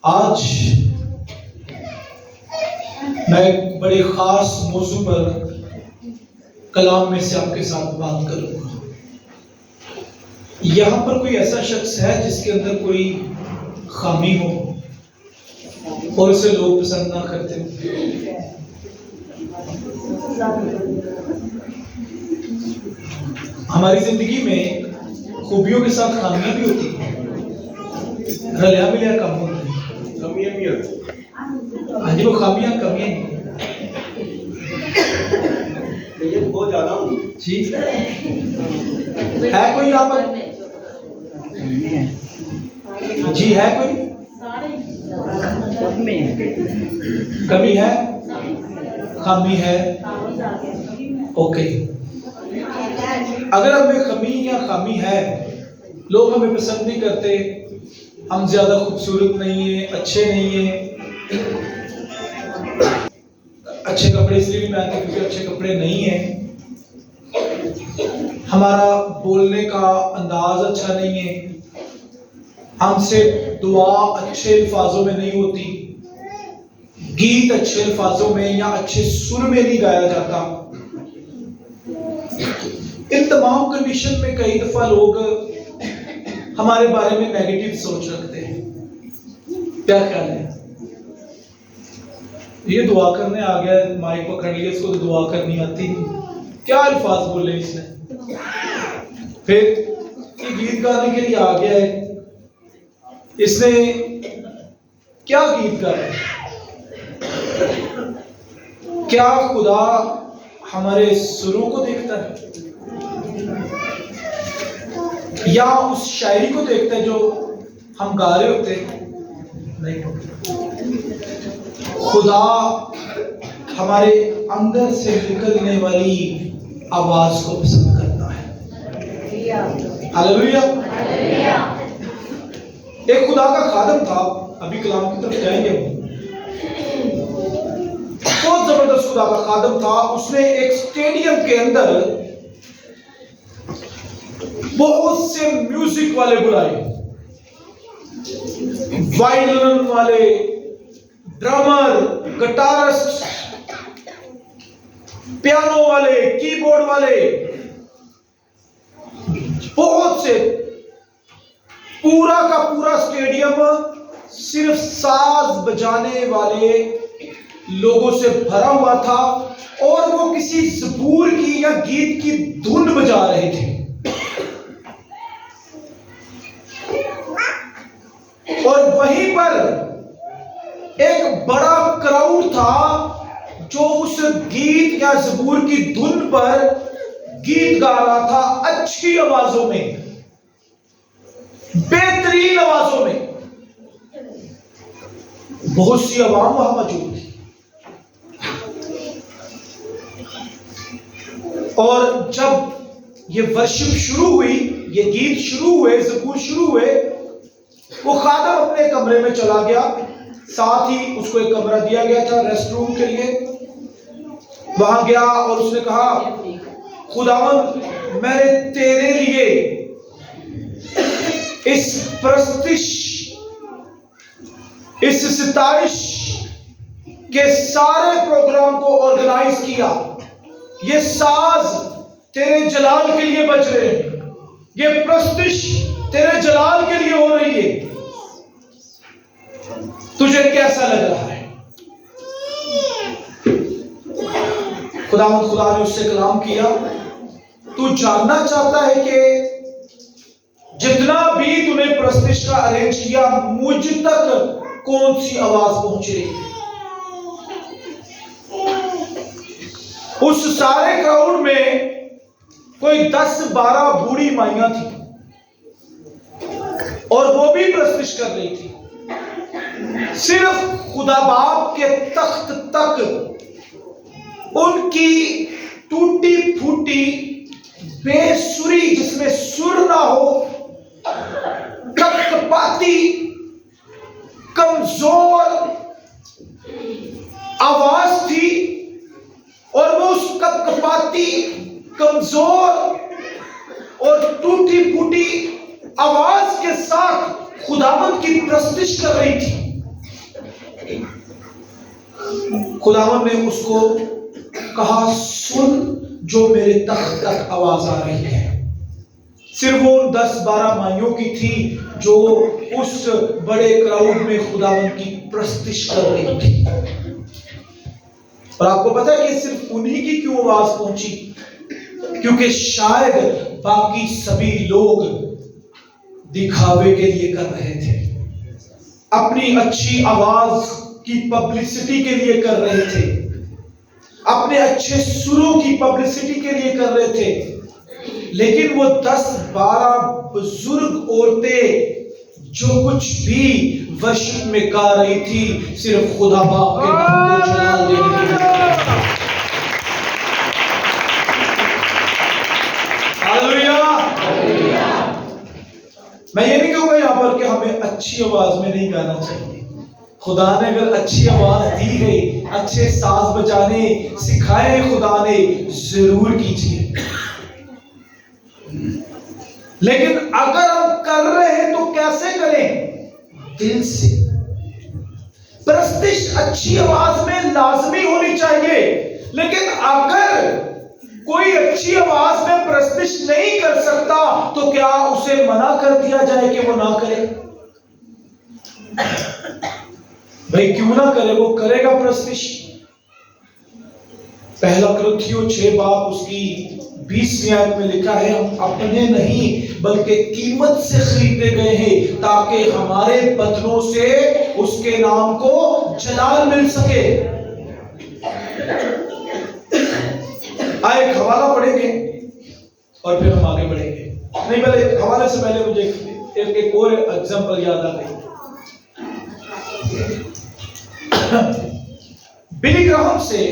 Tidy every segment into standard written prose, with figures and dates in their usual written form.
आज मैं एक बड़े खास मौजू पर कलाम में से आपके साथ बात करूंगा। यहाँ पर कोई ऐसा शख्स है जिसके अंदर कोई खामी हो और उसे लोग पसंद ना करते हो। हमारी जिंदगी में खूबियों के साथ खामियां भी होती हैं, रलिया मिलिया कम होती है। हाँ जी, वो खामियां कमियां ये बहुत ज्यादा जी है। कोई यहाँ पर जी है कोई कमी है, खामी है। ओके, अगर हमें कमी या खामी है, लोग हमें पसंद नहीं करते, हम ज्यादा खूबसूरत नहीं है, अच्छे नहीं है, अच्छे कपड़े इसलिए नहीं पहनते क्योंकि अच्छे कपड़े नहीं है, हमारा बोलने का अंदाज अच्छा नहीं है, हमसे दुआ अच्छे अल्फाजों में नहीं होती, गीत अच्छे अल्फाजों में या अच्छे सुर में नहीं गाया जाता। इन तमाम कंडीशन में कई दफा लोग हमारे बारे में नेगेटिव सोच रखते हैं। क्या ख्याल है? ये दुआ करने आ गया, माइक पकड़ लिया, इसको तो दुआ करनी आती नहीं, क्या अल्फाज बोले इसने। फिर ये गीत गाने के लिए आ गया है, इसने क्या गीत गाया? क्या खुदा हमारे सुरों को देखता है या उस शायरी को देखता है जो हम गा रहे होते हैं? नहीं, खुदा हमारे अंदर से निकलने वाली आवाज को पसंद करता है। हालेलुया। एक खुदा का खादम था, अभी कलाम की तरफ जाएंगे, बहुत जबरदस्त खुदा का खादम था। उसने एक स्टेडियम के अंदर बहुत से म्यूजिक वाले बुलाए, वायलिन वाले, ड्रमर, गिटारिस्ट, पियानो वाले, कीबोर्ड वाले, बहुत से, पूरा का पूरा स्टेडियम सिर्फ साज बजाने वाले लोगों से भरा हुआ था और वो किसी ज़बूर की या गीत की धुन बजा रहे थे। और वहीं पर एक बड़ा क्राउड था जो उस गीत या ज़बूर की धुन पर गीत गा रहा था, अच्छी आवाजों में, बेहतरीन आवाजों में। बहुत सी आवाम वहां मौजूद थी और जब ये वर्शिप शुरू हुई, ये गीत शुरू हुए, ज़बूर शुरू हुए, वो खादम अपने कमरे में चला गया। साथ ही उसको एक कमरा दिया गया था रेस्ट रूम के लिए, वहां गया और उसने कहा, खुदावंद, मैंने तेरे लिए इस प्रस्तिश, इस सितारिश के सारे प्रोग्राम को ऑर्गेनाइज किया। ये साज तेरे जलाल के लिए बज रहे हैं, ये प्रस्तिश तेरे जलाल के लिए हो रही है। तुझे कैसा लग रहा है? खुदा ने उससे कलाम किया, तू जानना चाहता है कि जितना भी तूने प्रस्तिश का अरेंज किया, मुझ तक कौन सी आवाज पहुंच रही है? उस सारे क्राउड में कोई 10-12 बूढ़ी माइयां थी और वो भी प्रस्तिश कर रही थी। सिर्फ खुदा बाप के तख्त तक उनकी टूटी फूटी बेसुरी, जिसमें सुर ना हो, कपकपाती कमजोर आवाज थी और वो उस कपकपाती कमजोर और टूटी फूटी आवाज के साथ खुदावंद की प्रस्तिश कर रही थी। खुदावन ने उसको कहा, सुन, जो मेरे तख्त तक आवाज आ रही है। सिर्फ वो 10-12 माइयों की थी जो उस बड़े क्राउड में खुदावन की प्रस्तिश कर रही थी। और आपको पता है कि सिर्फ उन्हीं की क्यों आवाज पहुंची? क्योंकि शायद बाकी सभी लोग दिखावे के लिए कर रहे थे, अपनी अच्छी आवाज की पब्लिसिटी के लिए कर रहे थे, अपने अच्छे सुरों की पब्लिसिटी के लिए कर रहे थे। लेकिन वो 10-12 बुजुर्ग औरतें जो कुछ भी वर्शिप में गा रही थी, सिर्फ खुदा बाप के नाम को जलाल देने के लिए। हालेलुया। मैं ये नहीं कहूंगा यहां पर कि हमें अच्छी आवाज में नहीं गाना चाहिए। खुदा ने अगर अच्छी आवाज दी है, अच्छे साज बजाने सिखाए खुदा ने, जरूर कीजिए। लेकिन अगर हम कर रहे हैं तो कैसे करें? दिल से। प्रस्तिश अच्छी आवाज में लाजमी होनी चाहिए, लेकिन अगर कोई अच्छी आवाज में प्रस्तिश नहीं कर सकता तो क्या उसे मना कर दिया जाए कि वो ना करे? भाई क्यों ना करे, वो करेगा प्रस्तिश। पहला कुरिन्थियों 6 बाब उसकी 20वीं आयत में लिखा है, हम अपने नहीं बल्कि कीमत से खरीदे गए हैं ताकि हमारे बदनों से उसके नाम को जलाल मिल सके। एक हवाला पढ़ेंगे और फिर हम आगे बढ़ेंगे। नहीं, पहले हवाले से पहले मुझे एक और एग्जांपल याद आ गई। बिली ग्राहम से,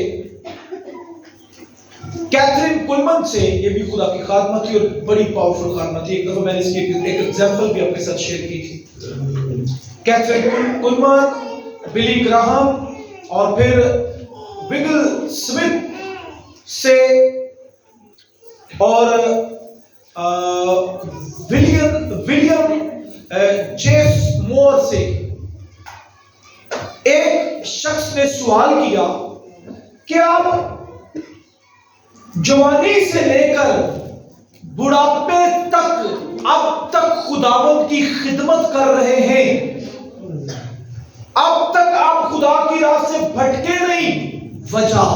कैथरीन कुलमन से, ये भी खुदा की खादमत थी और बड़ी पावरफुल खादमत थी। एक दफा मैंने इसकी एक एग्जांपल भी आपके साथ शेयर की थी। कैथरीन कुलमन, बिली ग्राहम और फिर विगल स्मिथ से और विलियम जेस मोर से एक शख्स ने सवाल किया कि आप जवानी से लेकर बुढ़ापे तक अब तक खुदावंद की खिदमत कर रहे हैं, अब तक आप खुदा की राह से भटके नहीं, वजह?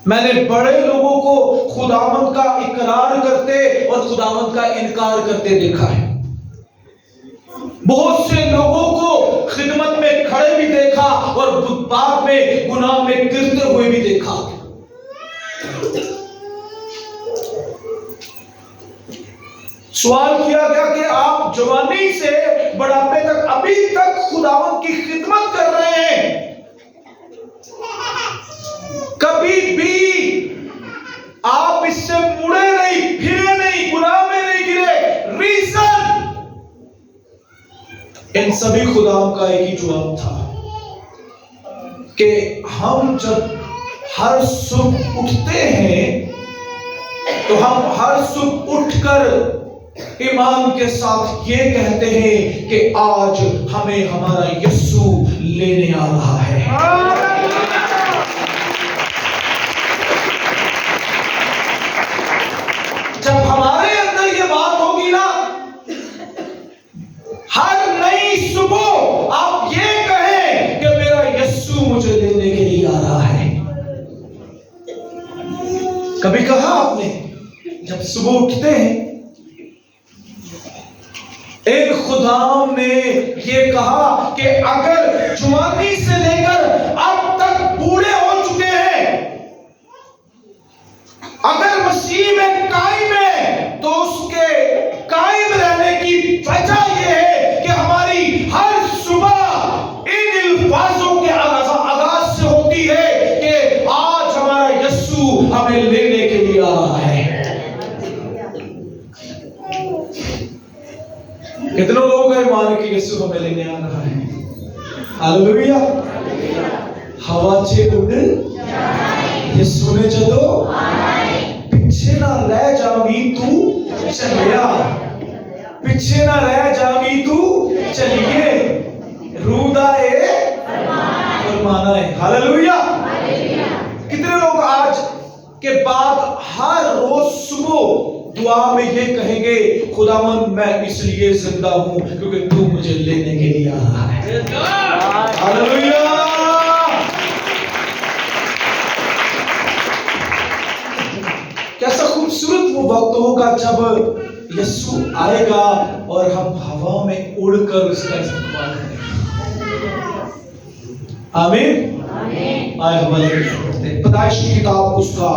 मैंने बड़े लोगों को खुदावंद का इकरार करते और खुदावंद का इनकार करते देखा है। बहुत से लोगों को खिदमत में खड़े भी देखा और बाद में गुनाह में गिरते हुए भी देखा। सवाल किया गया कि आप जवानी से बुढ़ापे तक अभी तक खुदावंद की खिदमत कर रहे हैं, कभी भी आप इससे मुड़े नहीं, फिरे नहीं, गुनाह में नहीं गिरे। रीजन? इन सभी खुदाओं का एक ही जवाब था कि हम जब हर सुबह उठते हैं तो हम हर सुबह उठकर ईमान के साथ ये कहते हैं कि आज हमें हमारा यीशु लेने आ रहा है। जब हमारे अंदर ये बात होगी ना, हर नई सुबह आप ये कहें कि मेरा यीशु मुझे लेने के लिए आ रहा है। कभी कहा आपने, जब सुबह उठते हैं, एक खुदाम ने ये कहा कि अगर जवानी से लेकर अब तक बूढ़े हो चुके हैं, अगर मसीह में कायम है, तो उसके कायम रहने की वजह यह है कि हमारी हर सुबह इन अल्फाजों के आगाज से होती है कि आज हमारा यीशु हमें लेने के लिए आ रहा है। कितने लोग हैं मान के यीशु हमें लेने आ रहा है? हालेलुया। हवा चे उड़ यीशु ने जदों पिछे ना रह जावी तू चलिया, पिछे ना रह जावी तू चलिए, रूदा ए फरमाना पाए। हालेलुया। कितने लोग आज के बाद हर रोज सुबह दुआ में ये कहेंगे, खुदावन मैं इसलिए जिंदा हूं क्योंकि तू मुझे लेने के लिए आया है। हालेलुया। कैसा खूबसूरत वो वक्त होगा जब यीशु आएगा और हम हवा में उड़कर उसका इस्तेमाल करेंगे। आमीन। आए हमारे पैदाइश की किताब उसका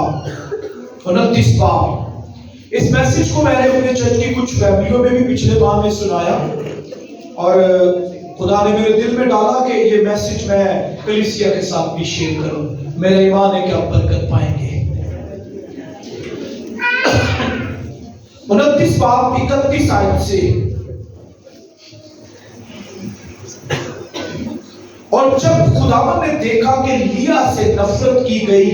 29 बाब। इस मैसेज को मैंने अपने चर्च की कुछ फैमिलियों में भी पिछले माह में सुनाया और खुदा ने मेरे दिल में डाला कि ये मैसेज मैं कलीसिया के साथ भी शेयर करूं। मेरा ईमान है कि आप बरकत पाएंगे। 29 बाब 31 आयत से, और जब खुदावन ने देखा कि लिया से नफरत की गई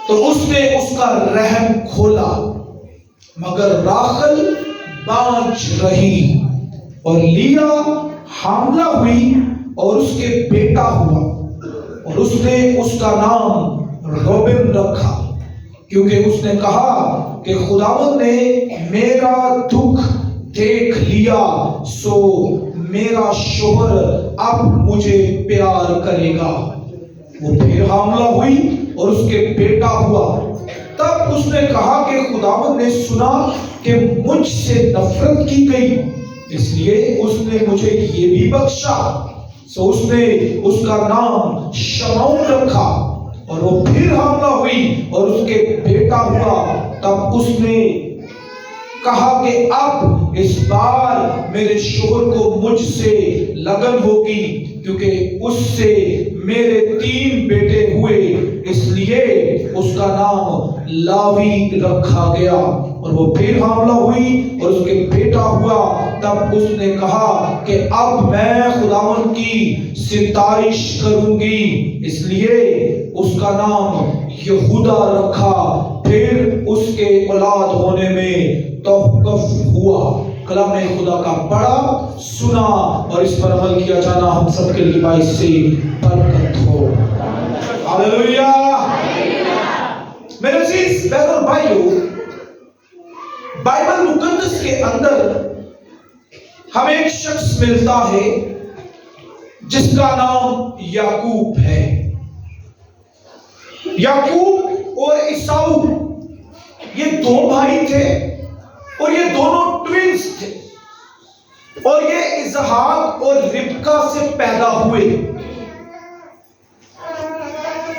तो उसने उसका रहम खोला, मगर राखल बांझ रही और लिया हामला हुई और उसके बेटा हुआ और उसने उसका नाम रोबिन रखा, क्योंकि उसने कहा कि खुदावन ने मेरा दुख देख लिया, सो मेरा शोहर अब मुझे प्यार करेगा। वो फिर हामला हुई और उसके बेटा हुआ। तब उसने कहा कि खुदावन ने सुना कि मुझसे नफरत की गई, इसलिए उसने मुझे ये भी बख्शा। सो उसने उसका नाम शमौन रखा और वो फिर हामला हुई और उसके बेटा हुआ। तब उसने कहा कि अब इस बार मेरे शोहर को मुझसे लगन होगी, क्योंकि उससे मेरे 3 बेटे हुए, इसलिए उसका नाम लावी रखा गया। और वो फिर हामला हुई और उसके बेटा हुआ। तब उसने कहा कि अब मैं खुदावन की सितारिश करूंगी, इसलिए उसका नाम यहूदा रखा। फिर उसके औलाद होने में तौक़ुफ़ हुआ। कलाम खुदा का पढ़ा, सुना और इस पर अमल किया जाना हम सबके लिए बाइस से बरकत हो। हालेलुया। मेरे अजीज बहनों और भाइयों, बाइबल मुकद्दस के अंदर हमें एक शख्स मिलता है जिसका नाम याकूब है। याकूब और ईसाऊ ये 2 भाई थे और ये दोनों ट्विंस थे और ये इसहाक और रिबका से पैदा हुए।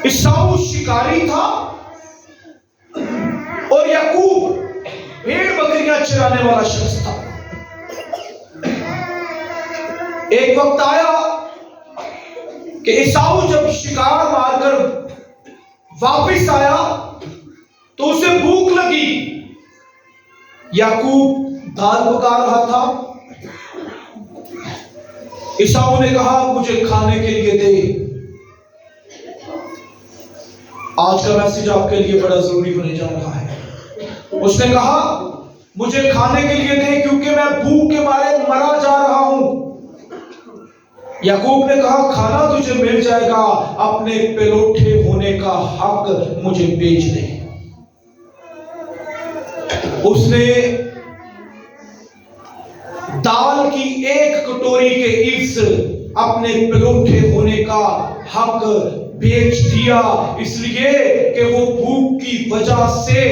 ईसाऊ शिकारी था और याकूब भेड़ बकरियां चराने वाला शख्स था। एक वक्त आया कि ईसाऊ जब शिकार मारकर वापस आया तो उसे भूख लगी। याकूब दाल पका रहा था। ईसाऊ ने कहा मुझे खाने के लिए दे। आज का मैसेज आपके लिए बड़ा जरूरी होने जा रहा है। उसने कहा मुझे खाने के लिए दे क्योंकि मैं भूख के मारे मरा जा रहा हूं। याकूब ने कहा खाना तुझे मिल जाएगा, अपने पेलोठे होने का हक मुझे बेच दे। उसने दाल की 1 कटोरी के इर्स अपने पेलोठे होने का हक बेच दिया, इसलिए कि वो भूख की वजह से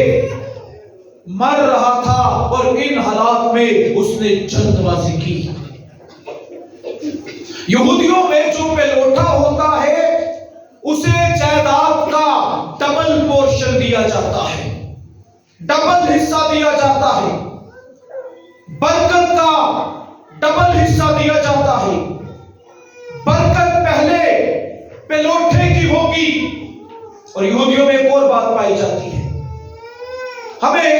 मर रहा था और इन हालात में उसने जल्दबाजी की। यहूदियों में जो पेलोठा होता है उसे जायदाद का डबल पोर्शन दिया जाता है, डबल हिस्सा दिया जाता है, बरकत का डबल हिस्सा दिया जाता है। बरकत पहले पेलोठे की होगी। और यहूदियों में एक और बात पाई जाती है, हमें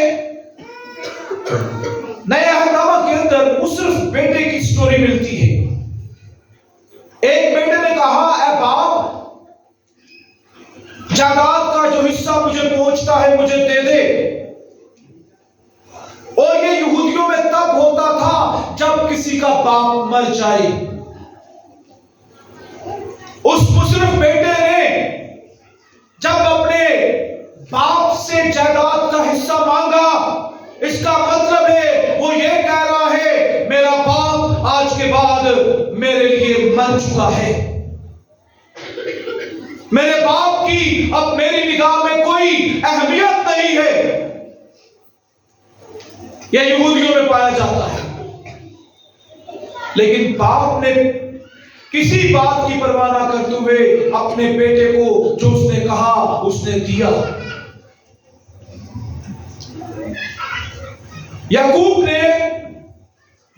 नए अहदनामा के अंदर मुसरफ बेटे की स्टोरी मिलती है। एक बेटे ने कहा ऐ बाप, जायदाद का जो हिस्सा मुझे पहुंचता है मुझे दे दे। और ये यहूदियों में तब होता था जब किसी का बाप मर जाए उस मुसरफ बेटे ने जब अपने बाप से जायदाद का हिस्सा मांगा, इसका मतलब है वो ये कह रहा है मेरा बाप आज के बाद मेरे लिए मर चुका है, मेरे बाप की अब मेरी निगाह में कोई अहमियत नहीं है। यह यहूदियों में पाया जाता है। लेकिन बाप ने किसी बात की परवाह ना करते हुए अपने बेटे को जो उसने कहा उसने दिया। याकूब ने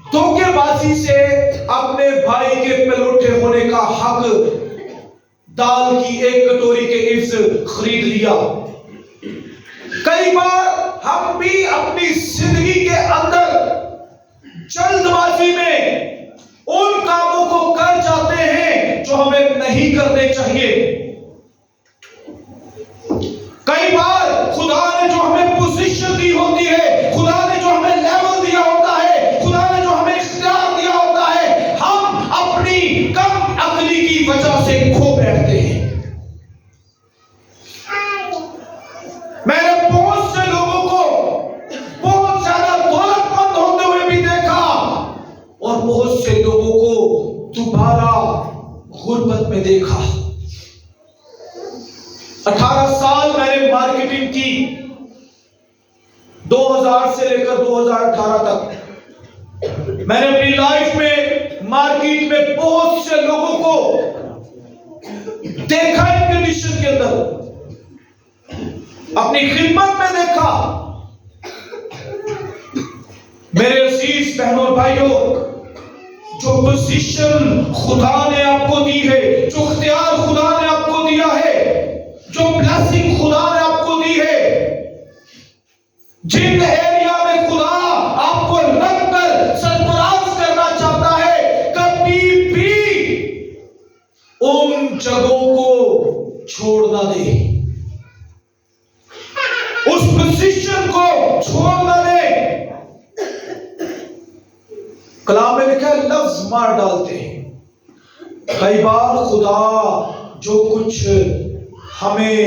धोखेबाजी से अपने भाई के पलौठे होने का हक दाल की एक कटोरी के इर्द खरीद लिया। कई बार हम भी अपनी जिंदगी के अंदर जल्दबाजी में उन कामों को कर जाते हैं जो हमें नहीं करने चाहिए। कई बार खुदा ने जो हमें पोजीशन दी होती है, खुदा ने जो हमें लेवल दिया होता है, खुदा ने जो हमें इख्तियार दिया होता है, हम अपनी कम अक्ली की वजह से खो बैठते हैं। मैंने बहुत से लोगों को बहुत ज्यादा दौलतमंद होते हुए भी देखा और बहुत से लोगों को दोबारा गुर्बत में देखा। 18 साल मैंने मार्केटिंग की, 2000 से लेकर 2018 तक मैंने अपनी लाइफ में मार्केट में बहुत से लोगों को देखा, इन कंडीशन के अंदर अपनी खिदमत में देखा। मेरे अजीज बहनों और भाइयों, जो पोजीशन खुदा ने आपको दी है, जो इख्तियार खुदा ने आपको दिया है, जो ब्लेसिंग खुदा ने आपको दी है, जिन एरिया में खुदा आपको रखकर सरफराज करना चाहता है, कभी भी उन जगहों को छोड़ ना दे, उस पोजीशन को छोड़ ना दे। कलाम में लिखा है लफ्ज मार डालते हैं। कई बार खुदा जो कुछ हमें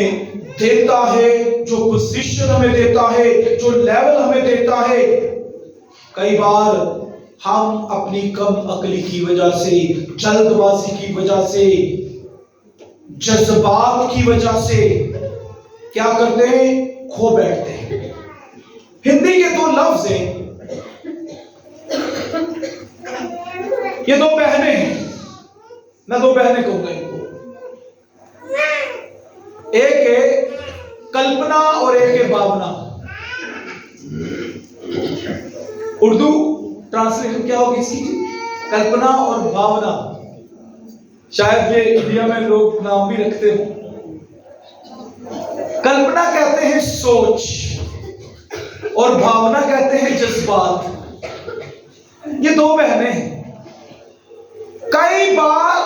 देता है, जो पोजीशन हमें देता है, जो लेवल हमें देता है, कई बार हम अपनी कम अकली की वजह से, जल्दबाजी की वजह से, जज्बात की वजह से क्या करते हैं, खो बैठते हैं। हिंदी के दो लफ्ज हैं, ये दो बहनें हैं, मैं दो बहनें कहूंगा इनको। एक है कल्पना और एक है भावना। उर्दू ट्रांसलेशन क्या होगी इसकी? कल्पना और भावना। शायद ये इंडिया में लोग नाम भी रखते हो। कल्पना कहते हैं सोच और भावना कहते हैं जज्बात। ये दो बहनें हैं। कई बार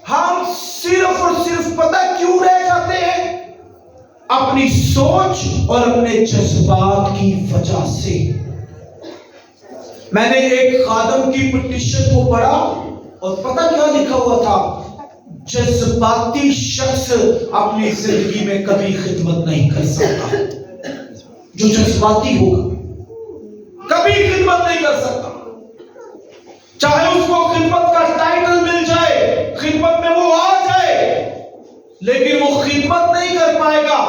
हम सिर्फ और सिर्फ पता क्यों रह जाते हैं, अपनी सोच और अपने जज्बात की वजह से। मैंने एक खादम की पिटीशन को पढ़ा और पता क्या लिखा हुआ था, जज्बाती शख्स अपनी जिंदगी में कभी खिदमत नहीं कर सकता। जो जज्बाती होगा कभी खिदमत नहीं कर सकता, चाहे उसको खिदमत का टाइटल मिल जाए, खिदमत में वो आ जाए, लेकिन वो खिदमत नहीं कर पाएगा।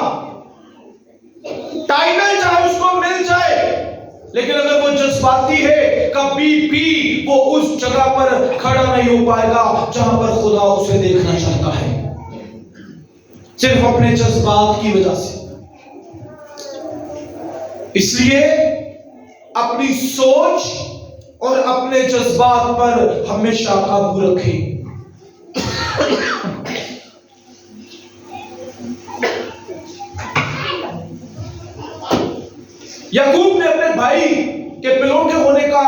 टाइटल चाहे उसको मिल जाए, लेकिन अगर वो जज्बाती है, कभी भी वो उस जगह पर खड़ा नहीं हो पाएगा जहां पर खुदा उसे देखना चाहता है, सिर्फ अपने जज्बात की वजह से। इसलिए अपनी सोच और अपने जज्बात पर हमेशा काबू रखें। याकूब ने अपने भाई के पिलौठे होने का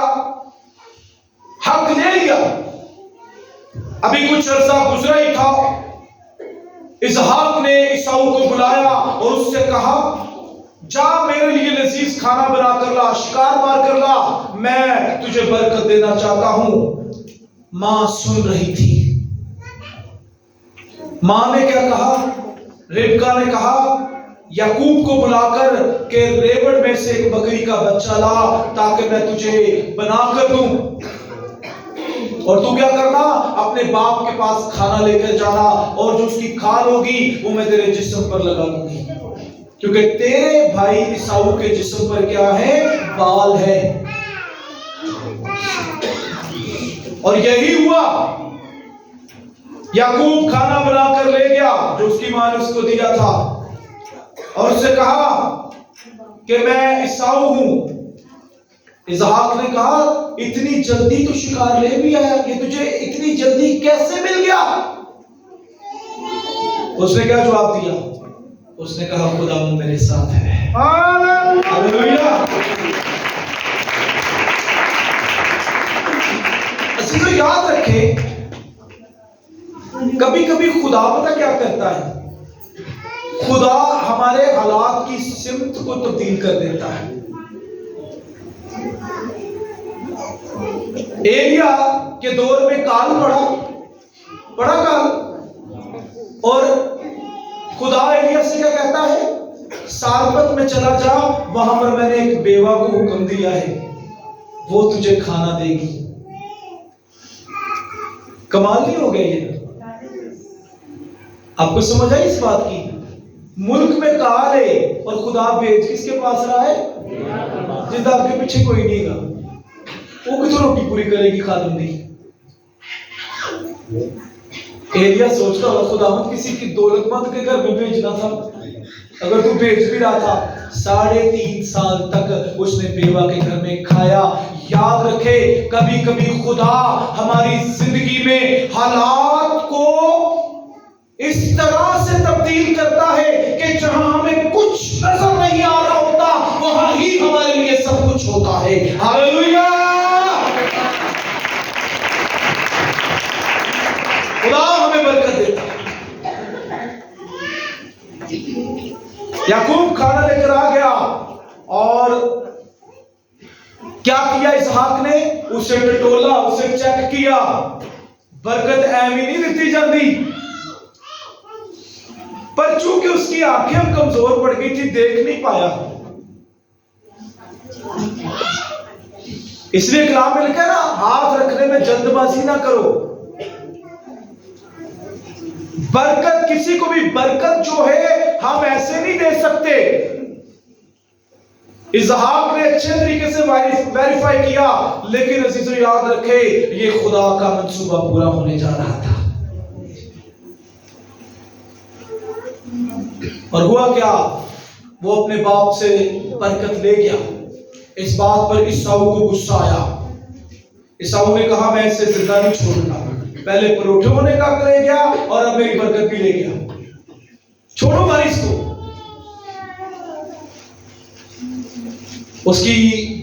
हक ले लिया। अभी कुछ अर्सा गुजरा ही था, इसहाक ने ईसाऊ को बुलाया और उससे कहा, जा मेरे लिए लजीज खाना बना कर ला, शिकार मार कर ला, मैं तुझे बरकत देना चाहता हूं। मां सुन रही थी। मां ने क्या कहा? रिबका ने कहा याकूब को बुलाकर के रेवड़ में से एक बकरी का बच्चा ला ताकि मैं तुझे बना कर दूं, और तू क्या करना, अपने बाप के पास खाना लेकर जाना, और जो उसकी खाल होगी वो मैं तेरे जिस्म पर लगा दूंगी, क्योंकि तेरे भाई ईसाऊ के जिस्म पर क्या है? बाल है। और यही हुआ। याकूब खाना बनाकर ले गया जो उसकी मां ने उसको दिया था, और उससे कहा कि मैं ईसाऊ हूं। इसहाक ने कहा इतनी जल्दी तो शिकार ले भी आया, ये तुझे इतनी जल्दी कैसे मिल गया? उसने क्या जवाब दिया? उसने कहा खुदा मेरे साथ है। हालेलुया। असली तो याद रखे, कभी कभी खुदा पता क्या करता है? खुदा हमारे हालात की सिमत को तब्दील कर देता है। एलिया के दौर में काल पड़ा काल, और खुदा एलिया से क्या कहता है? सारपत में चला जा, वहां पर मैंने एक बेवा को हुक्म दिया है, वो तुझे खाना देगी। कमाल नहीं हो गया ये? आपको समझ आई इस बात की? मुल्क में काल है और खुदा भेज किसके पास रहा है? जिंदा आपके पीछे कोई नहीं गा, वो कितनी रोटी पूरी करेगी खादमदी? एलिया सोचता होगा खुदावंद किसी की दौलतमंद के घर में भेजना था, अगर तू भेज भी रहा था। 3.5 साल तक उसने बेवा के घर में खाया। याद रखे, कभी कभी खुदा हमारी जिंदगी में हालात को इस तरह से तब्दील करता है कि जहां हमें कुछ नजर नहीं आ रहा होता, वहां ही हमारे लिए सब कुछ होता है। हालेलुया। खुदा हमें बरकत देता है। याकूब खाना लेकर आ गया, और क्या किया इसहाक ने? उसे टटोला, उसे चेक किया। बरकत ऐमी नहीं दी जाती, पर चूंकि उसकी आंखें कमजोर पड़ गई थी, देख नहीं पाया, इसलिए कलाम में लिखा है ना, हाथ रखने में जल्दबाजी ना करो। बरकत, किसी को भी बरकत जो है हम ऐसे नहीं दे सकते। इसहाक ने अच्छे तरीके से वेरीफाई किया, लेकिन अजीजों याद रखे, ये खुदा का मंसूबा पूरा होने जा रहा था। और हुआ क्या? वो अपने बाप से बरकत ले गया। इस बात पर ईसाऊ को गुस्सा आया। ईसाऊ ने कहा मैं इसे जिंदा नहीं छोड़ूंगा, पहले परोठे होने का ले गया और अब मेरी बरकत भी ले गया, छोड़ूंगा इसको। उसकी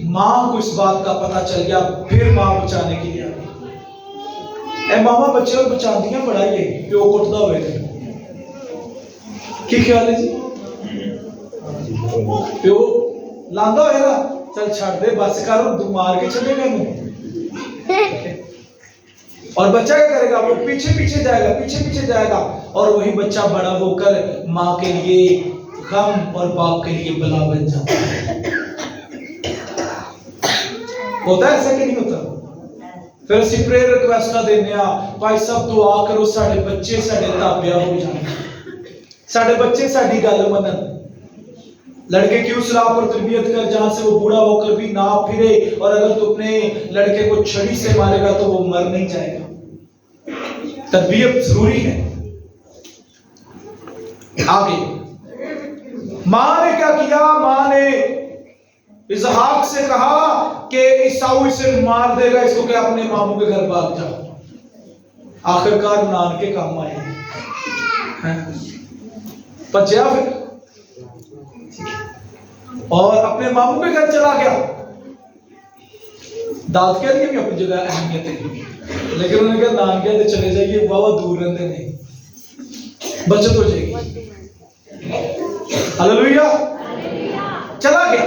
मां को इस बात का पता चल गया, फिर मां बचाने के लिए आ गई। ए मामा बच्चे बचा दिया बड़ा ही प्यो कुटदा हुए थे, की ख्याल है जी? प्यो लांदा होएगा, चल छड़ दे बस कर, तू मार के चले गए। और बच्चा क्या करेगा? वो पीछे पीछे जाएगा, और वही बच्चा बड़ा होकर मां के लिए गम और बाप के लिए बला बन जाता है। होता है ऐसा कि नहीं होता? फिर ਅਸੀਂ प्रेयर रिक्वेस्ट देने भाई सब दुआ करो साडे बच्चे साडे ताबिया हो जाए, साडे बच्चे साडी गल मनन, लड़के की उस राह पर तरबियत कर जहां से वो बूढ़ा होकर भी ना फिरे, और अगर तू अपने लड़के को छड़ी से मारेगा तो वो मर नहीं जाएगा। तरबियत जरूरी है। आगे मां ने क्या किया? मां ने इसहाक से कहा कि ईसाऊ इसे मार देगा, इसको क्या अपने मामू के घर भाग जा। आखिरकार नान के काम आए, बचा फिर और अपने मामू के घर चला गया। दाद कह रही है अपनी जगह अहमियत है, लेकिन उन्होंने कहा नान कहते चले जाइए, वाह दूर रहते नहीं, बचत हो जाएगी। हालेलुया। चला गया,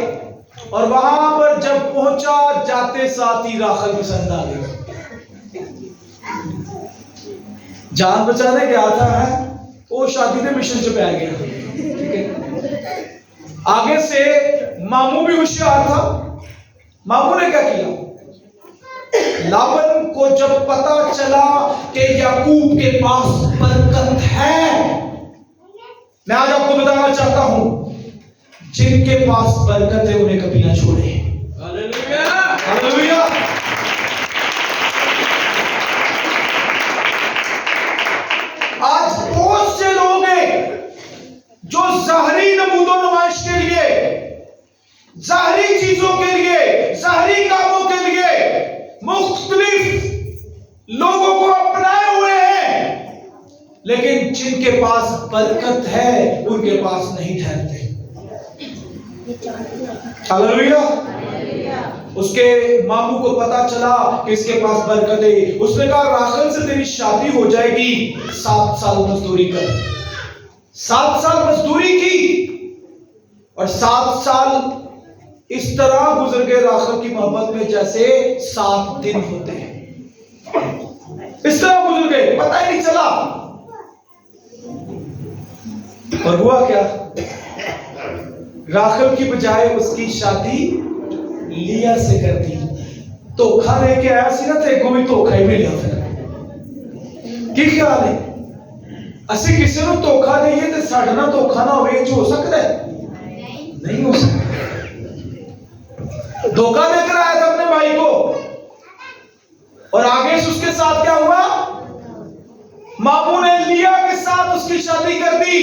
और वहां पर जब पहुंचा, जाते साथ ही राखल पसंद आ गई। जान बचाने गया था, है वो शादी के मिशन च पै गया। ठीक है, आगे से मामू भी होशियार था। मामू ने क्या किया, लाबन को जब पता चला कि याकूब के पास बरकत है, मैं आज आपको बताना चाहता हूं, जिनके पास बरकत है उन्हें कभी ना छोड़े। Hallelujah, hallelujah. आज बहुत से लोग हैं जो ज़ाहरी नमूदो नुमाइश के लिए, ज़ाहरी चीजों के लिए, ज़ाहरी कामों के लिए मुख्तलिफ लोगों को अपनाए हुए हैं, लेकिन जिनके पास बरकत है उनके पास नहीं ठहरते। हालेलुया। उसके मामू को पता चला कि इसके पास बरकत है। उसने कहा राखल से तेरी शादी हो जाएगी, 7 साल मजदूरी कर। 7 साल मजदूरी की और 7 साल इस तरह गुजर गए राखल की मोहब्बत में जैसे 7 दिन होते हैं। इस तरह गुजर गए, पता ही नहीं चला। और हुआ क्या, राखल की बजाय उसकी शादी लिया से कर दी। धोखा दे के आया सी ना, ते को भी धोखा ही मिलिया। फिर की ख्याल है, असि किसी को धोखा दईए तो साडे नाल धोखा ना होवे, जो हो सकता है? नहीं हो सकता। धोखा देकर आया था अपने भाई को, और आगे से उसके साथ क्या हुआ, मामू ने लिया के साथ उसकी शादी कर दी।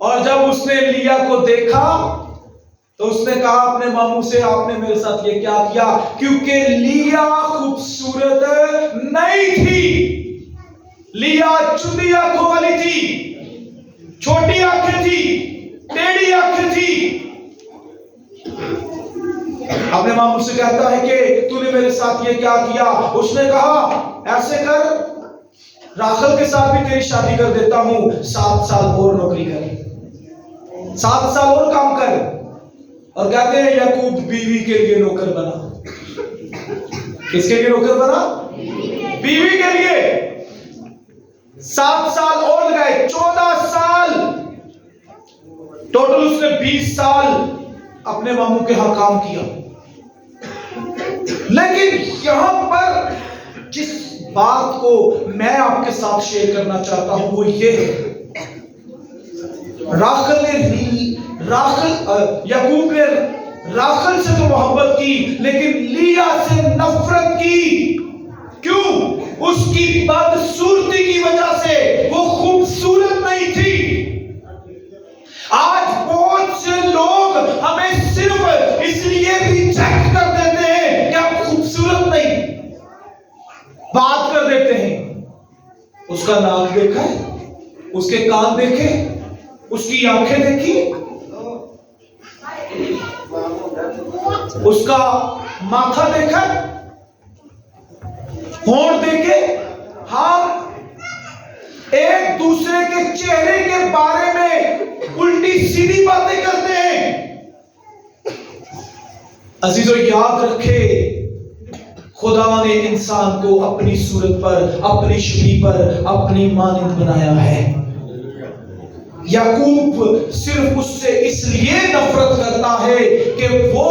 और जब उसने लिया को देखा तो उसने कहा अपने मामू से, आपने मेरे साथ ये क्या किया? क्योंकि लिया खूबसूरत नहीं थी। लिया चुंदी आंखों वाली थी, छोटी आंखें थी, टेढ़ी आंखें थी। अपने मामू से कहता है कि तूने मेरे साथ ये क्या किया? उसने कहा ऐसे कर, राखल के साथ भी तेरी शादी कर देता हूं, 7 साल और नौकरी कर, 7 साल और काम कर। और कहते हैं याकूब बीवी के लिए नौकर बना। किसके लिए नौकर बना? बीवी के लिए। 7 साल और लगाए, 14 साल टोटल। उसने 20 साल अपने मामू के यहां काम किया। लेकिन यहां पर जिस बात को मैं आपके साथ शेयर करना चाहता हूं वो ये है, याकूब ने राखल से तो मोहब्बत की, लेकिन लिया से नफरत की। क्यों? उसकी बदसूरती की वजह से। वो खूबसूरत नहीं थी। आज बहुत से लोग हमें सिर्फ इसलिए रिजेक्ट कर देते हैं कि आप खूबसूरत नहीं, बात कर देते हैं। उसका नाक देखा है, उसके कान देखे, उसकी आंखें देखी, उसका माथा देखा, होंठ देखे। हम एक दूसरे के चेहरे के बारे में उल्टी सीधी बातें करते हैं। अजीजों याद रखे, खुदा ने इंसान को अपनी सूरत पर, अपनी शबीह पर, अपनी मानंद बनाया है। याकूब सिर्फ उससे इसलिए नफरत करता है कि वो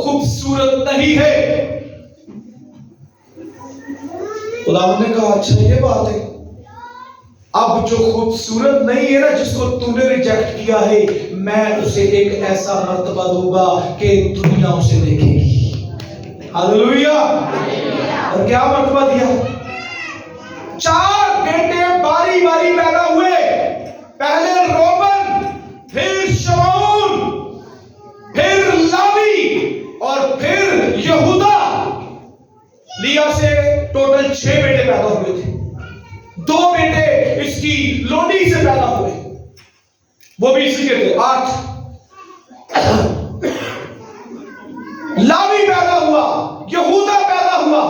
खूबसूरत नहीं है। खुदा ने कहा अच्छा ये बात है, अब जो खूबसूरत नहीं है ना, जिसको तूने रिजेक्ट किया है, मैं उसे एक ऐसा मर्तबा दूंगा कि दुनिया उसे देखेगी। हालेलुया। और क्या मर्तबा दिया? 4 बेटे बारी बारी पैदा हुए। पहले रोबन, फिर शमौन, फिर लावी और फिर यहूदा। लिया से टोटल 6 बेटे पैदा हुए थे। 2 बेटे इसकी लोनी से पैदा हुए, वो भी इसी के थे, 8। लावी पैदा हुआ, यहूदा पैदा हुआ।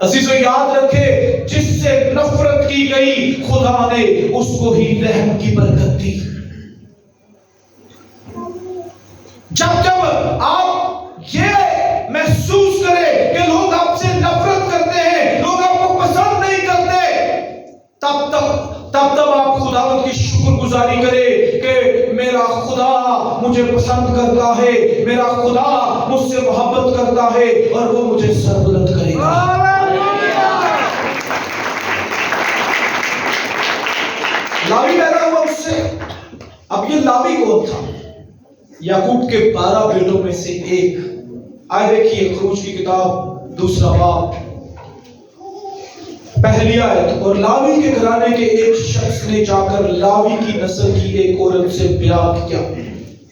अजीजों याद रखे, जिससे नफरत की गई, खुदा ने उसको ही रहम की बरकत दी। जब जब आप ये महसूस करें कि लोग आपसे नफरत करते हैं, लोग आपको पसंद नहीं करते, तब जारी करे कि मेरा खुदा मुझे पसंद करता है, मेरा खुदा मुझसे मोहब्बत करता है और वो मुझे सरबुलंद करेगा। लावी पैदा हुआ उससे। अब ये लावी कौन था? याकूब के 12 बेटों में से एक। आए देखिए खरूज की किताब 2 बाब पहली आयत। और लावी के घराने के एक शख्स ने जाकर लावी की नस्ल की एक औरत से ब्याह किया।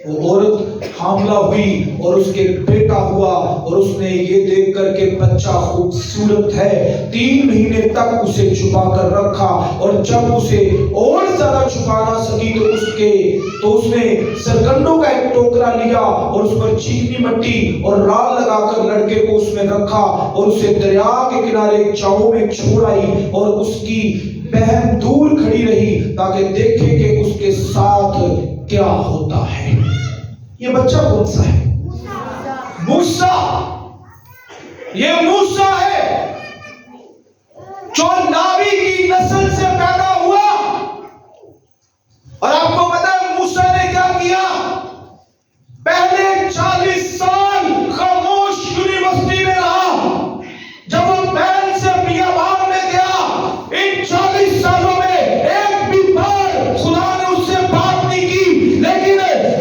वो औरत हामला हुई और उसके बेटा हुआ और उसने ये देख कर के बच्चा खूबसूरत है 3 महीने तक उसे छुपा कर रखा और जब उसे और ज्यादा छुपा ना सकी तो उसने सरकंडों का एक टोकरा लिया और उस पर चीकनी मिट्टी और राल लगाकर लड़के को उसमें रखा और उसे दरिया के किनारे चाऊ में छोड़ आई और उसकी बहन दूर खड़ी रही ताकि देखे कि उसके साथ क्या होता है। ये बच्चा कौन सा है? मूसा। ये मूसा है जो लावी की नस्ल से पैदा हुआ। और आपको पता है मूसा ने क्या किया? पहले 40 साल खामोश यूनिवर्सिटी में रहा। जब वो बहन से बियाबान में गया, इन 40 सालों में एक भी बार खुदा ने उससे बात नहीं की। लेकिन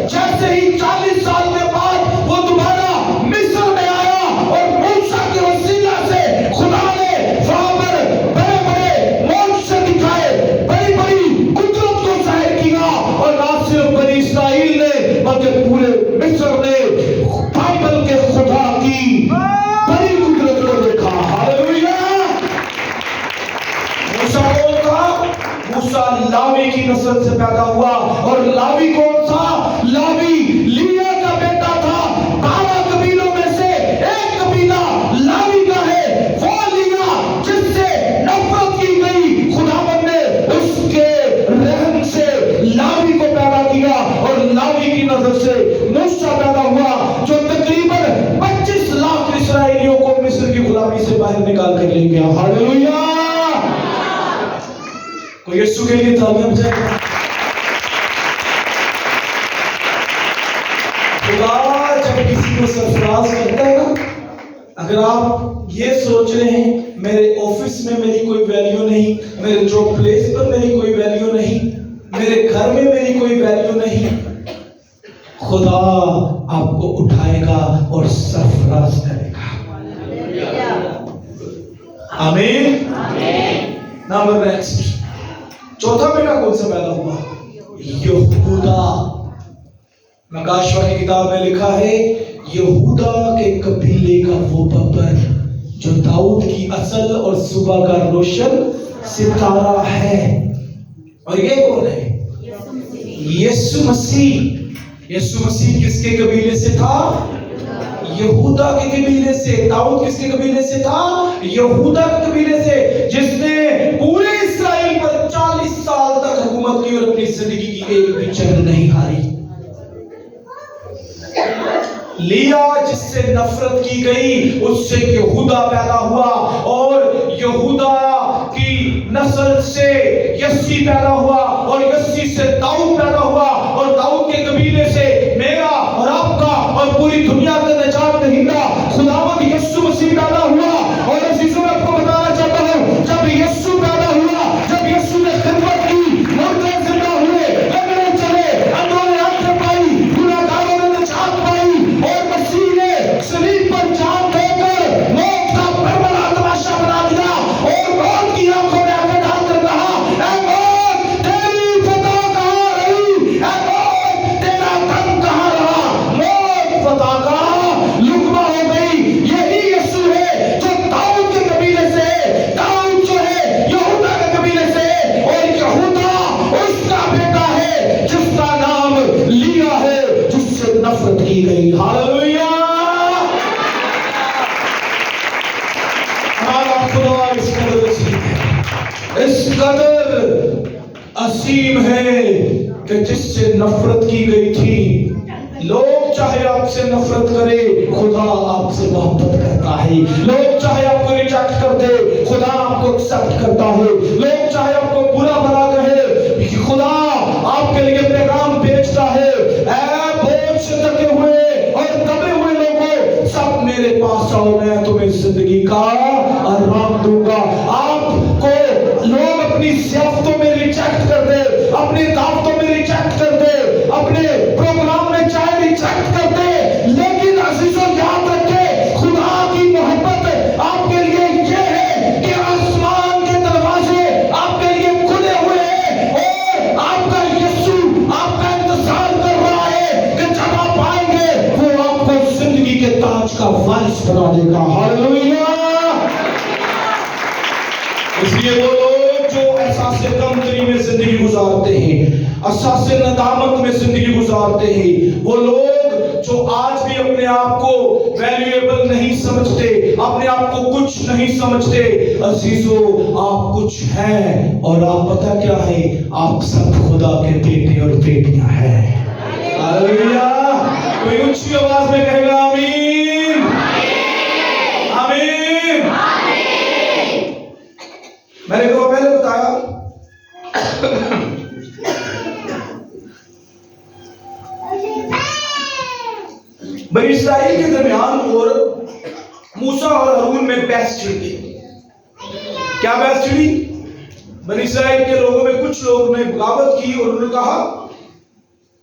जैसे ही 40 साल के बाद वो दोबारा मिस्र में आया और मूसा के वसीला से खुदा ने वहां पर बड़े बड़े मौजज़े दिखाए, बड़ी बड़ी कुदरत को जाहिर किया और ना सिर्फ बनी इस्राएल ने बल्कि पूरे मिस्र ने बाइबल के खुदा की बड़ी कुदरत को देखा। हालेलुया। मूसा कौन था? मूसा लावी की नस्ल से पैदा हुआ। और लावी कौन था? लावी लिया का बेटा था। 12 कबीलों में से एक कबीला लावी का है। वो लिया जिससे नफरत की गई, खुदावंद ने उसके रहम से लावी को पैदा किया और लावी की नजर से मूसा पैदा हुआ जो तकरीबन 25 लाख इस्राएलियों को मिस्र की गुलामी से बाहर निकाल कर ले गया। हालेलुया। कोई यीशु के लिए तालियां बजाएगा। खुदा जब किसी को सरफराज करता है ना, अगर आप ये सोच रहे हैं मेरे ऑफिस में मेरी कोई वैल्यू नहीं, मेरे जॉब प्लेस पर मेरी कोई वैल्यू नहीं, मेरे घर में मेरी कोई वैल्यू नहीं, खुदा आपको उठाएगा और सरफराज करेगा। आमीन। नंबर नेक्स्ट, चौथा बेटा कौन सा पैदा हुआ? यहूदा। नकाशवा की किताब में लिखा है यहूदा के कबीले का वो बब्बर जो दाऊद की असल और सुबह का रोशन सितारा है। और ये कौन है? यीशु मसीह। यीशु मसीह किसके कबीले से था? यहूदा के कबीले से। दाऊद किसके कबीले से था? यहूदा के कबीले से, जिसने पूरे इस्राएल पर 40 साल तक हुकूमत की और अपनी जिंदगी की एक भी जंग नहीं हारी। लिया जिससे नफरत की गई, उससे यहूदा पैदा हुआ और यहूदा की नस्ल से यस्सी पैदा हुआ और यस्सी से दाऊद पैदा हुआ और दाऊद के कबीले से मेरा और आपका और पूरी दुनिया का निजात दहिंदा खुदावंद यीशु मसीह पैदा हुआ। और अजीजों में आपको बताना चाहता हूं, जब यीशु पैदा हुआ, जब यीशु ने खिदमत की, मुर्दे जिंदा हुए, लगने चले, अंधों ने आंखें पाई, गुनाहगारों ने निजात पाई और मसीह ने सलीब पर जान देकर मौत का बड़ा तमाशा बना दिया और मौत की आंखों में आंखें डालकर कहा, ऐ मौत तेरी फतह कहां रही? ऐ मौत तेरा दम कहां रहा? मौत फतह का लुकमा हो गई। यही यीशु है जो दाऊद के कबीले से, दाऊद जो है यहूदा के कबीले से और यहूदा उसका बेटा है जिसका नाम लिया है, जिससे नफरत की गई। हालेलुया। हमारा खुदा इस कदर असीम है कि जिससे नफरत की गई थी, लोग चाहे आपसे नफरत करे, खुदा आपसे मोहब्बत करता है। लोग चाहे आपको रिजेक्ट कर दे, खुदा आपको एक्सेप्ट करता है। लोग चाहे आपको बुरा भला कहे, खुदा आपके लिए बना देगा। हालेलुया। इसलिए वो लोग जो एहसास कमतरी में जिंदगी गुजारते हैं, एहसास नदामत में जिंदगी गुजारते हैं, वो लोग जो आज भी अपने आप को वैल्यूएबल नहीं समझते, अपने आप को कुछ नहीं समझते, अजीजों आप कुछ हैं, और आप पता क्या है, आप सब खुदा के बेटे और बेटियां हैं। हालेलुया। कोई ऊंची आवाज में कहेगा आमीन, आमीन। मैंने तो पहले बताया बनी इस्राएल के दरमियान और मूसा और हारून में बहस छिड़ी। क्या बहस छिड़ी? बनी इस्राएल के लोगों में कुछ लोगों ने बगावत की और उन्होंने कहा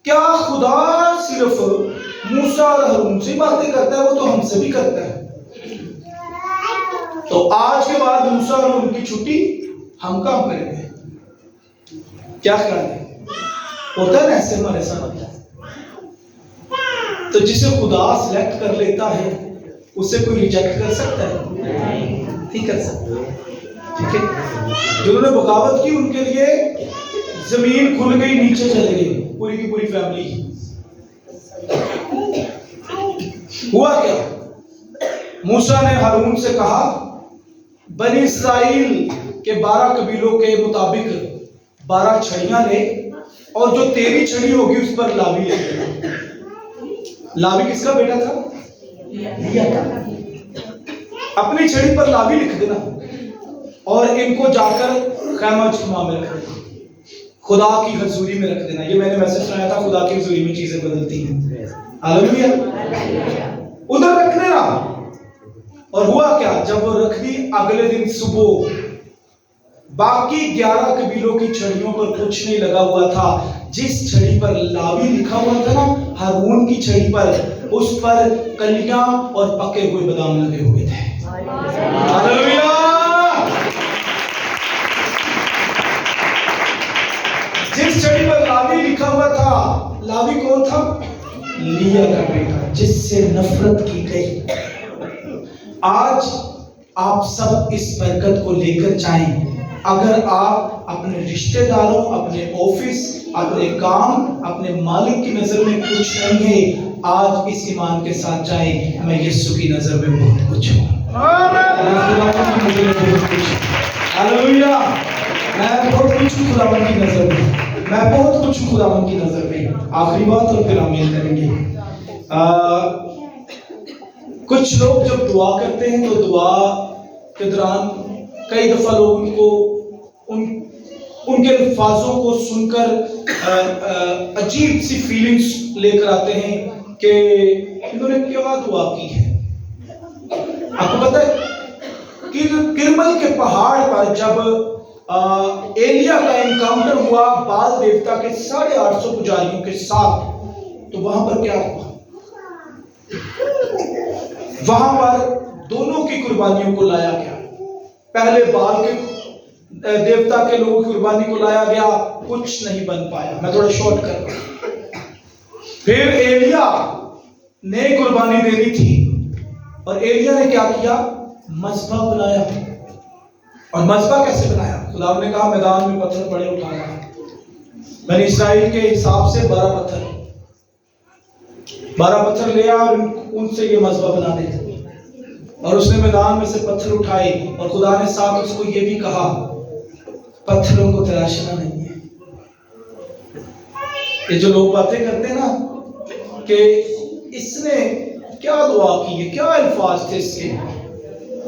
क्या खुदा सिर्फ मूसा और हारून से बातें करता है, वो तो हमसे भी करता है। तो आज के बाद मूसा और हारून की छुट्टी हम काम करेंगे। क्या ख्याल है? होता है ना ऐसे हमारे साथ। तो जिसे खुदा सिलेक्ट कर लेता है उसे कोई रिजेक्ट कर सकता है? नहीं कर सकता। ठीक है। जिन्होंने बगावत की उनके लिए जमीन खुल गई, नीचे चले गई पूरी की पूरी फैमिली। हुआ क्या? मूसा ने हारून से कहा बनी इस्राइल के 12 कबीलों के मुताबिक 12 छड़ियां ले और जो तेरी छड़ी होगी उस पर लावी लिख देना। लावी किसका बेटा था? लिया था। अपनी छड़ी पर लावी लिख देना और इनको जाकर खैमा इज्तिमा में रख देना, खुदा की हजूरी में रख देना। ये मैंने मैसेज सुनाया था, खुदा की हजूरी में चीजें बदलती हैं। हालेलुया। उधर रख देना। और हुआ क्या? जब वो रख दी, अगले दिन सुबह बाकी 11 कबीलों की छड़ियों पर कुछ नहीं लगा हुआ था। जिस छड़ी पर लावी लिखा हुआ था ना, हारून की छड़ी पर, उस पर कलियां और पके हुए बादाम लगे हुए थे। हालेलुया। जिस छड़ी पर लावी लिखा हुआ था, लावी कौन था? लिया का बेटा, जिससे नफरत की गई। आज आप सब इस बरकत को लेकर जाएं। अगर आप अपने रिश्तेदारों, अपने ऑफिस, अपने काम, अपने मालिक की नजर में कुछ नहीं है, आज इस ईमान के साथ जाएं, मैं यीशु की नजर में बहुत कुछ हूँ। हालेलुया। मैं बहुत कुछ हूँ खुदावंद की नजर में, मैं बहुत कुछ हूँ खुदावंद की नजर में। आखिरी बात और फिर आमीन करेंगे। कुछ लोग जब दुआ करते हैं तो दुआ के दौरान कई दफा लोग उनके अल्फाजों को सुनकर अजीब सी फीलिंग्स लेकर आते हैं कि इन्होंने क्या दुआ की है। आपको पता है किरमल के पहाड़ पर जब एलिया का एनकाउंटर हुआ बाल देवता के 850 पुजारियों के साथ, तो वहां पर क्या हुआ? वहां पर दोनों की कुर्बानियों को लाया गया। पहले बाल के देवता के लोगों की कुर्बानी को लाया गया, कुछ नहीं बन पाया। मैं थोड़ा शॉर्ट कर रहा हूं। फिर एलिया ने कुर्बानी देनी थी और एलिया ने क्या किया? मज़बा बनाया। और मज़बा कैसे बनाया? खुदा ने कहा मैदान में पत्थर पड़े उठाना। बनी इस्राएल के हिसाब से 12 पत्थर ले आया और उनसे ये मज़बा बना दे। और उसने मैदान में से पत्थर उठाए और खुदा ने साथ उसको ये भी कहा पत्थरों को तराशना नहीं है। ये जो लोग बातें करते हैं ना कि इसने क्या दुआ की है, क्या अल्फाज थे इसके,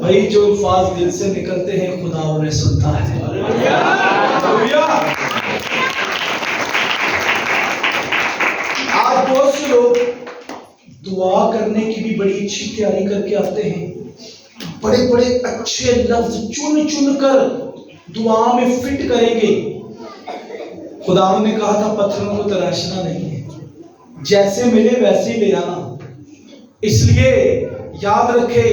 भाई जो अल्फाज दिल से निकलते हैं खुदा उन्हें सुनता है। आज बहुत से लोग दुआ करने की भी बड़ी अच्छी तैयारी करके आते हैं, बड़े बड़े अच्छे लफ्ज चुन चुन कर दुआ में फिट करेंगे। खुदा ने कहा था पत्थरों को तराशना नहीं है, जैसे मिले वैसे ही ले आना। इसलिए याद रखे,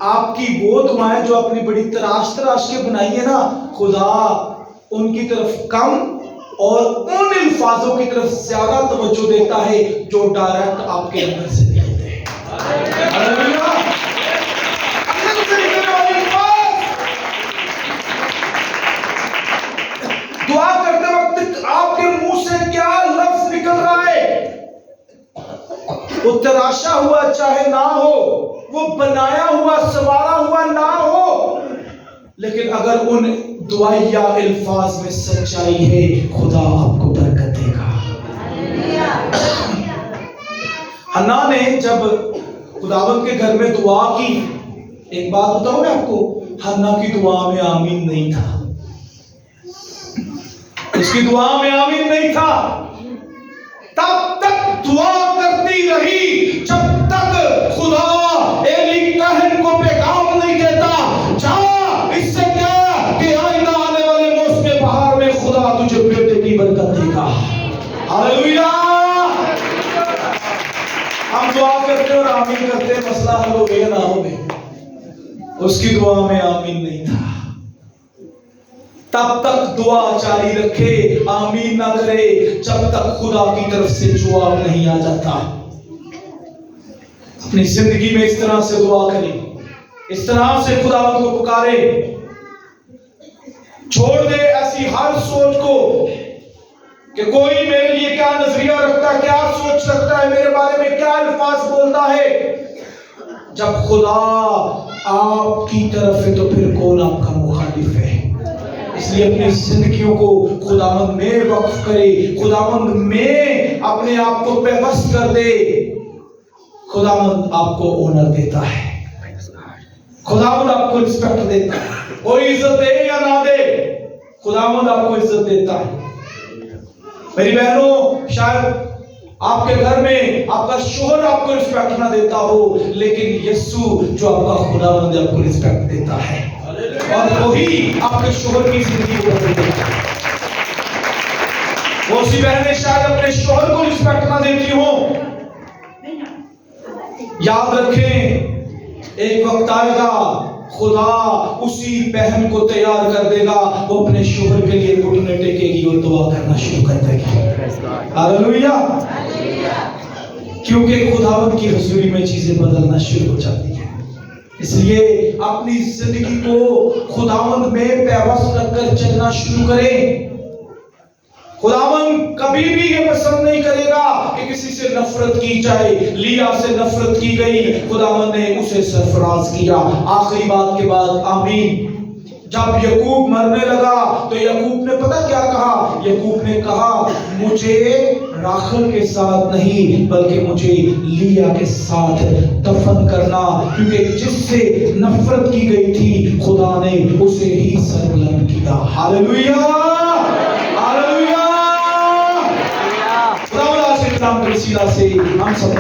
आपकी वो दुआएं जो अपनी बड़ी तराश के बनाई है ना, खुदा उनकी तरफ कम और उन अल्फाजों की तरफ ज्यादा तवज्जो देता है जो डायरेक्ट आपके अंदर से निकलते हैं। तराशा हुआ चाहे ना हो, वो बनाया हुआ संवारा हुआ ना हो, लेकिन अगर उन दुआया अल्फाज में सच्चाई है, खुदा आपको बरकत देगा। हन्ना ने जब खुदावंद के घर में दुआ की, एक बात बताऊं मैं आपको, हन्ना की दुआ में आमीन नहीं था, उसकी दुआ में आमीन नहीं था। तब तक दुआ करती रही जब तक खुदा एली कहन को पैगाम नहीं देता, जा इससे क्या कि आइंदा आने वाले मौसम बहार में खुदा तुझे बेटे की बरकत देगा। हालेलुया। हम दुआ करते और आमीन करते, मसला हल हो गया ना हो गया, उसकी दुआ में आमीन नहीं था। तब तक दुआ जारी रखे, आमीन ना करे जब तक खुदा की तरफ से जवाब नहीं आ जाता। अपनी जिंदगी में इस तरह से दुआ करें, इस तरह से खुदा को पुकारे, छोड़ दे ऐसी हर सोच को कि कोई मेरे लिए क्या नजरिया रखता है, क्या सोच रखता है, मेरे बारे में क्या अल्फाज बोलता है। जब खुदा आपकी तरफ है तो फिर कौन आपका मुखालिफ है। इसलिए अपनी जिंदगियों को खुदावंद में वक्फ करे, खुदावंद में अपने आप को बेबस कर दे। खुदावंद आपको ऑनर देता है, खुदावंद आपको रिस्पेक्ट देता है। कोई इज्जत दे या ना दे, खुदावंद आपको इज्जत देता है। मेरी बहनों, शायद आपके घर में आपका शोहर आपको रिस्पेक्ट ना देता हो, लेकिन यीशु जो आपका खुदावंद आपको रिस्पेक्ट देता है, और वही आपके शोहर की जिंदगी को बदल देता है। वो सी बहनें शायद अपने शोहर को रिस्पेक्ट ना देती हो, याद रखें एक वक्त आएगा खुदा उसी बहन को तैयार कर देगा, वो अपने शोहर के लिए घुटने टेकेगी और दुआ करना शुरू कर देगी। हालेलुया। क्योंकि खुदावंद की हुजूरी में चीजें बदलना शुरू हो जाती है। इसलिए अपनी जिंदगी को खुदावंद में पैवस्त रखकर चलना शुरू करें। खुदावंद कभी भी ये पसंद नहीं करेगा कि किसी से नफरत की जाए। लिया से नफरत की गई, खुदावंद ने उसे सरफराज किया। आखिरी बात के बाद आमीन। जब यकूब मरने लगा तो यकूब ने पता क्या कहा? यकूब ने कहा, मुझे राखल के साथ नहीं बल्कि मुझे लिया के साथ दफन करना, क्योंकि जिससे नफरत की गई थी खुदा ने उसे ही सरबुलंद किया। Hallelujah, hallelujah. खुदा से हम सब